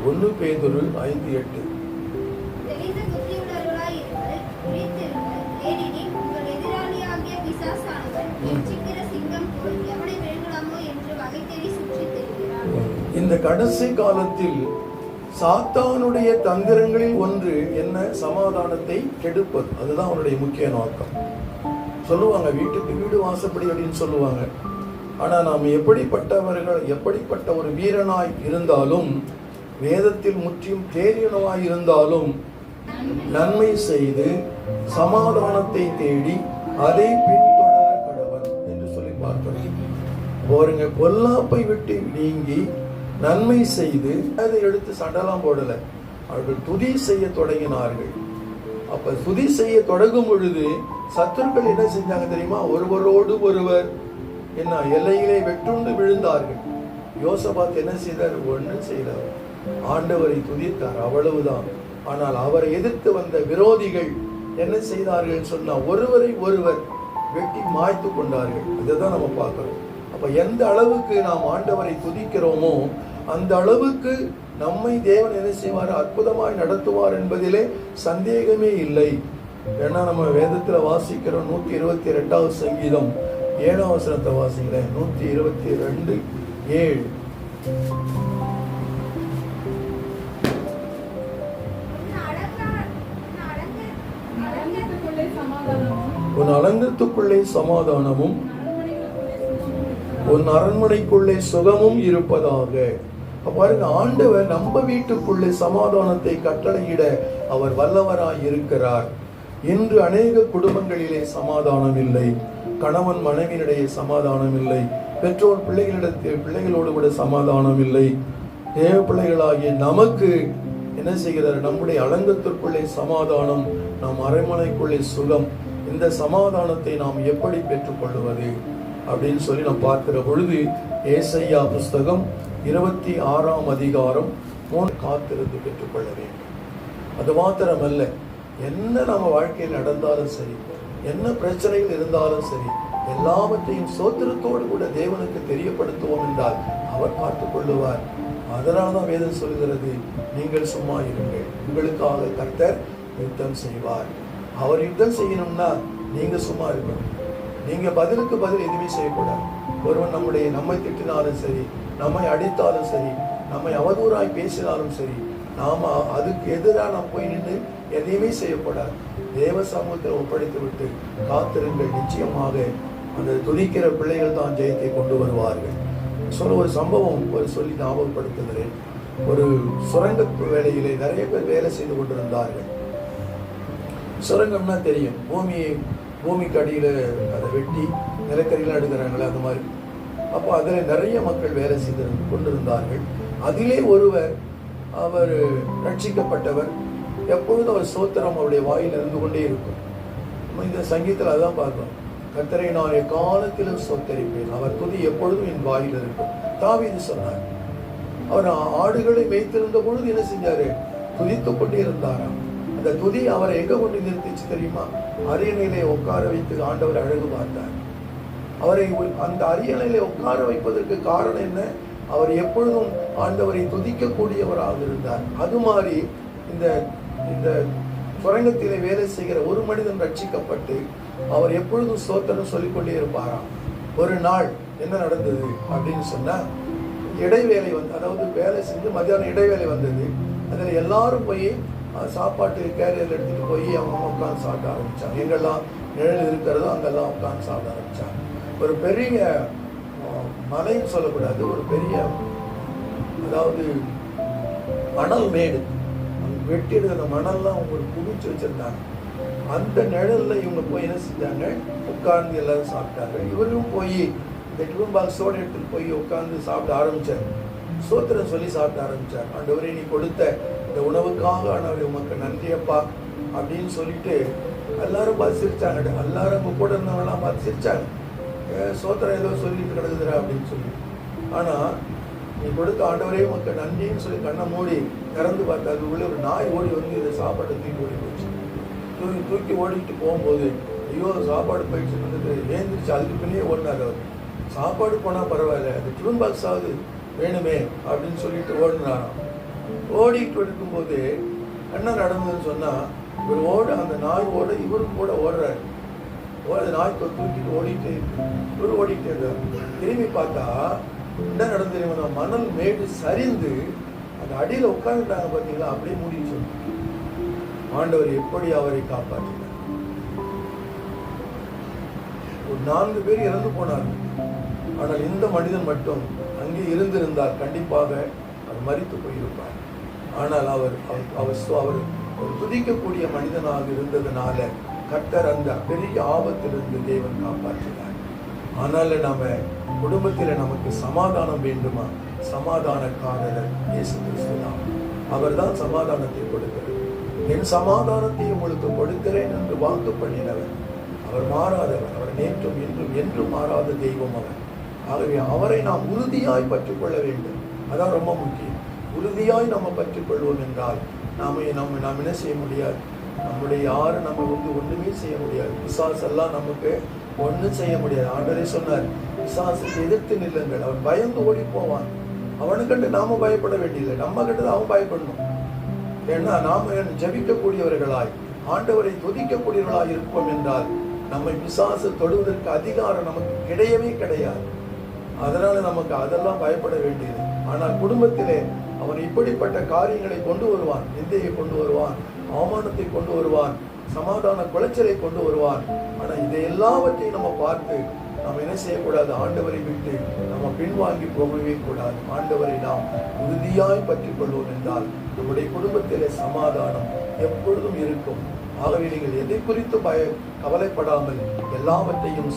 1 பேதுரு 5:8. இந்த கடைசி காலத்தில் சாத்தானுடைய தந்திரங்களில் ஒன்று என்ன? சமாதானத்தை கெடுப்பது. அதுதான் அவனுடைய முக்கிய நோக்கம். சொல்லுவாங்க வீட்டுக்கு வீடு வாசப்படி அப்படின்னு சொல்லுவாங்க. ஆனா நாம் எப்படிப்பட்டவர்கள், எப்படிப்பட்ட ஒரு வீரனாய் இருந்தாலும், வேதத்தில் முற்றிலும் தேறியவனாய் இருந்தாலும், நன்மை செய்து சமாதானத்தை தேடி அதை பின்தொடர கடவன் என்று சொல்லி பார்க்கிறோம். பாருங்க, பொல்லாப்பை விட்டு நீங்கி நன்மை செய்து அதை எடுத்து சண்டெல்லாம் போடல, அவர்கள் துதி செய்ய தொடங்கினார்கள். அப்ப துதி செய்ய தொடங்கும் பொழுது சத்துருக்கள் என்ன செஞ்சாங்க தெரியுமா? ஒருவரோடு ஒருவர் என்ன எல்லையிலே வெட்டுண்டு விழுந்தார்கள். யோசபாத் என்ன செய்தார்? ஒன்றும் செய்தார், ஆண்டவரை துதித்தார், அவ்வளவுதான். ஆனால் அவரை எதிர்த்து வந்த விரோதிகள் என்ன செய்தார்கள் சொன்னா, ஒருவரை ஒருவர் வெட்டி மாய்த்து கொண்டார்கள். அதுதான் நம்ம பார்க்கிறோம். அப்ப எந்த அளவுக்கு நாம் ஆண்டவரை துதிக்கிறோமோ அந்த அளவுக்கு நம்மை தேவன் என்ன செய்வார்? அற்புதமாய் நடத்துவார் என்பதிலே சந்தேகமே இல்லை. ஏன்னா நம்ம வேதத்துல வாசிக்கிறோம் 122 சங்கீதம் 7 வசனத்தை வாசிக்கிறேன். 122:7. உன் அலங்கத்துக்குள்ளே சமாதானமும் உன் அரண்மனைக்குள்ளே சுகமும் இருப்பதாக. பாருங்க, ஆண்டவர் நம்ம வீட்டுக்குள்ளே சமாதானத்தை கட்டளையிட அவர் வல்லவராய் இருக்கிறார். இன்று அநேக குடும்பங்களிலே சமாதானம் இல்லை, கணவன் மனைவியிடையே சமாதானம் இல்லை, பெற்றோர் பிள்ளைகளோடு கூட சமாதானம் இல்லை. தேவ பிள்ளைகளாகிய நமக்கு என்ன செய்கிறார்? நம்முடைய அலங்கத்திற்குள்ளே சமாதானம், நம் அரண்மனைக்குள்ளே சுகம். இந்த சமாதானத்தை நாம் எப்படி பெற்றுக்கொள்வது அப்படின்னு சொல்லி நாம் பார்க்கிற பொழுது, ஏசாயா புஸ்தகம் 26 அதிகாரம் 3 காத்திருந்து பெற்றுக்கொள்ள வேண்டும். அது மாத்திரமல்ல, என்ன நம்ம வாழ்க்கையில் நடந்தாலும் சரி, என்ன பிரச்சனைகள் இருந்தாலும் சரி, எல்லாவற்றையும் சோத்திரத்தோடு கூட தேவனுக்கு தெரியப்படுத்துவோம் என்றால் அவர் பார்த்துக் கொள்ளுவார். அதனால்தான் வேதம் சொல்கிறது, நீங்கள் சும்மா இருங்கள், உங்களுக்காக கர்த்தர் யுத்தம் செய்வார். அவர் யுத்தம் செய்யணும்னா நீங்க சும்மா இருக்கணும். நீங்க பதிலுக்கு பதில் எதுவுமே செய்யக்கூடாது. ஒருவன் நம்மை திட்டினாலும் சரி, நம்மை அடித்தாலும் சரி, நம்மை அவதூறாய் பேசினாலும் சரி, நாம அதுக்கு எதிராக நாம் போய் நின்று எதையுமே செய்யக்கூடாது. தேவ சமூகத்தை ஒப்படைத்து விட்டு காத்திருங்கள். நிச்சயமாக அந்த துதிக்கிற பிள்ளைகள் தான் ஜெயத்தை கொண்டு வருவார்கள். ஒரு சம்பவம் சொல்லி ஞாபகப்படுத்துகிறேன். ஒரு சுரங்க வேலையிலே நிறைய பேர் வேலை செய்து கொண்டிருந்தார்கள். சுரங்கம்னா தெரியும், பூமிக்கு அடியில் அதை வெட்டி நிலக்கரிலாம் எடுக்கிறாங்களே, அது மாதிரி. அப்போ அதில் நிறைய மக்கள் வேலை செய்து கொண்டிருந்தார்கள். அதிலே ஒருவர், அவர் ரட்சிக்கப்பட்டவர், எப்பொழுதும் அவர் சோத்திரம் அவருடைய வாயில் இருந்து கொண்டே இருக்கும். இந்த சங்கீதத்தில் அதான் பார்க்கிறோம், கர்த்தரை நான் எக்காலத்திலும் சோத்தரிப்பேன், அவர் துதி எப்பொழுதும் என் வாயில் இருக்கும். தாவீது சொன்னார். அவர் ஆடுகளை மேய்த்திருந்த பொழுது என்ன செஞ்சாரு? துதித்து கொண்டே இருந்தாராம். அந்த துதி அவரை எங்க கொண்டு நிறுத்திச்சு தெரியுமா? அரியணையிலே உட்கார வைத்து ஆண்டவர் அழகு பார்த்தார். அவரை அந்த அரியணையிலே உட்கார வைப்பதற்கு காரணம் என்ன? அவர் எப்பொழுதும் ஆண்டவரை துதிக்கக்கூடியவராக இருந்தார். அது மாதிரி இந்த சுரங்கத்திலே வேலை செய்கிற ஒரு மனிதன் ரட்சிக்கப்பட்டு அவர் எப்பொழுதும் ஸ்தோத்திரம் சொல்லிக்கொண்டே இருப்பாராம். ஒரு நாள் என்ன நடந்தது அப்படின்னு சொன்னா, இடைவேளை அதாவது வேலை செஞ்சு மத்தியானம் இடைவேளை வந்தது. அதில் எல்லாரும் போய் சாப்பாட்டு கேரியர் எடுத்துட்டு போய் அவங்க உட்காந்து சாப்பிட ஆரம்பிச்சாங்க. எங்கெல்லாம் நிழல் இருக்கிறதோ அங்கெல்லாம் உட்காந்து சாப்பிட ஆரம்பிச்சாங்க. ஒரு பெரிய மலைன்னு சொல்லக்கூடாது, ஒரு பெரிய அதாவது மணல் மேடு, வெட்டி எடுக்கிற மணல்லாம் அவங்க குவிச்சு வச்சிருந்தாங்க. அந்த நிழல்ல இவங்க போய் என்ன செஞ்சாங்க? உட்கார்ந்து எல்லாரும் சாப்பிட்டாங்க. இவரும் போய் இந்த டிஃபன் பாக்ஸோட எடுத்துட்டு போய் உட்கார்ந்து சாப்பிட ஆரம்பிச்சார். சோத்திரம் சொல்லி சாப்பிட ஆரம்பிச்சார். ஆண்டவரே, நீ கொடுத்த இந்த உணவுக்காக ஆண்டவரே உமக்கு நன்றியப்பா அப்படின்னு சொல்லிட்டு எல்லாரும் பார்த்து சிரிச்சாங்க. எல்லாரும் அவங்க கூட இருந்தவங்கலாம் பார்த்து சிரிச்சாங்க. சோத்திரம் ஏதோ சொல்லிட்டு கிடக்குதுரா அப்படின்னு சொல்லி. ஆனா நீ கொடுத்த ஆண்டவரே உமக்கு நன்றின்னு சொல்லி கண்ணை மூடி திறந்து பார்த்தா அதுக்குள்ளே ஒரு நாய் ஓடி வந்து இதை சாப்பாட்டை தூக்கி ஓடி போச்சு. தூக்கி ஓடிட்டு போகும்போது ஐயோ சாப்பாடு போயிடுச்சு வந்துட்டு ஏந்திரிச்சு அதுக்கு பின்னே ஓடினார் அவர். சாப்பாடு போனால் பரவாயில்ல, அது டிஃபன் பாக்ஸ் ஆகுது வேணுமே அப்படின்னு சொல்லிட்டு ஓடினாராம். ஓடிட்டு இருக்கும்போது என்ன நடந்ததுன்னு சொன்னா, இவர் அந்த நாய் ஓட இவரும் கூட ஓடுறாரு. நாய் தூக்கிட்டு ஓடிட்டே இருக்கு. இவர் ஓடிட்டே இருக்காரு. திரும்பி பார்த்தா என்ன நடந்தது, மணல் மேடு சரிந்து அந்த அடியில உட்கார்ந்துட்டாங்க. பார்த்தீங்களா, அப்படியே மூடிச்சு. ஆண்டவர் எப்படி அவரை காப்பாற்றினார். ஒரு 4 பேர் இறந்து போனார்கள். ஆனால் இந்த மனிதன் மட்டும் அங்கே இருந்திருந்தால் கண்டிப்பாக அவர் மரித்து போயிருப்பார். ஆனால் அவர் துதிக்கக்கூடிய மனிதனாக இருந்ததுனால கர்த்தர் அந்த பெரிய ஆபத்திலிருந்து தேவன் காப்பாற்றினார். ஆனால் நாம குடும்பத்தில் நமக்கு சமாதானம் வேண்டுமா? சமாதானக்காரர் இயேசு கிறிஸ்து தான். அவர் தான் சமாதானத்தை கொடுக்கிறார். என் சமாதானத்தை உங்களுக்கு கொடுக்கிறேன் என்று வாக்கு பண்ணினவர். அவர் மாறாதவர். அவர் நேற்றும் இன்றும் என்றும் மாறாத தெய்வம் அவர். ஆகவே அவரை நாம் உறுதியாய் பற்றிக் கொள்ள வேண்டும். அதான் ரொம்ப முக்கியம். உறுதியாய் நம்ம பற்றிக் கொள்வோம் என்றால் நாம் என்ன செய்ய முடியாது. நம்முடைய யாரும் நம்ம ஒண்ணுமே செய்ய முடியாது. பிசாசெல்லாம் நமக்கு ஒன்றும் செய்ய முடியாது. ஆண்டவரே சொன்னார், பிசாசுக்கு எதிர்த்து நில்லுங்கள், அவன் பயந்து ஓடி போவான். அவனுக்கண்டு நாம பயப்பட வேண்டியதில்லை, நம்ம கிட்ட அவன் பயப்படணும். ஏன்னா நாம ஜபிக்கக்கூடியவர்களாய் ஆண்டவரை துதிக்கக்கூடியவர்களாய் இருப்போம் என்றால் நம்மை பிசாசு தொடுவதற்கு அதிகாரம் நமக்கு கிடையவே கிடையாது. அதனால நமக்கு அதெல்லாம் பயப்பட வேண்டியது. ஆனால் குடும்பத்திலே அவன் இப்படிப்பட்ட காரியங்களை கொண்டு வருவான். நிந்தையை கொண்டு வருவான், அவமானத்தை கொண்டு வருவான், சமாதான குலைச்சலை கொண்டு வருவான். ஆனா இதை எல்லாவற்றையும் நம்ம பார்த்து நம்ம என்ன செய்யக்கூடாது, ஆண்டவரை விட்டு நம்ம பின்வாங்கி போகவே கூடாது. ஆண்டவரை நாம் உறுதியாய் பற்றிக் கொள்வோம் என்றால் நம்முடைய குடும்பத்திலே சமாதானம் எப்பொழுதும் இருக்கும். ஆகவே நீங்கள் எதை குறித்து கவலைப்படாமல் எல்லாவற்றையும்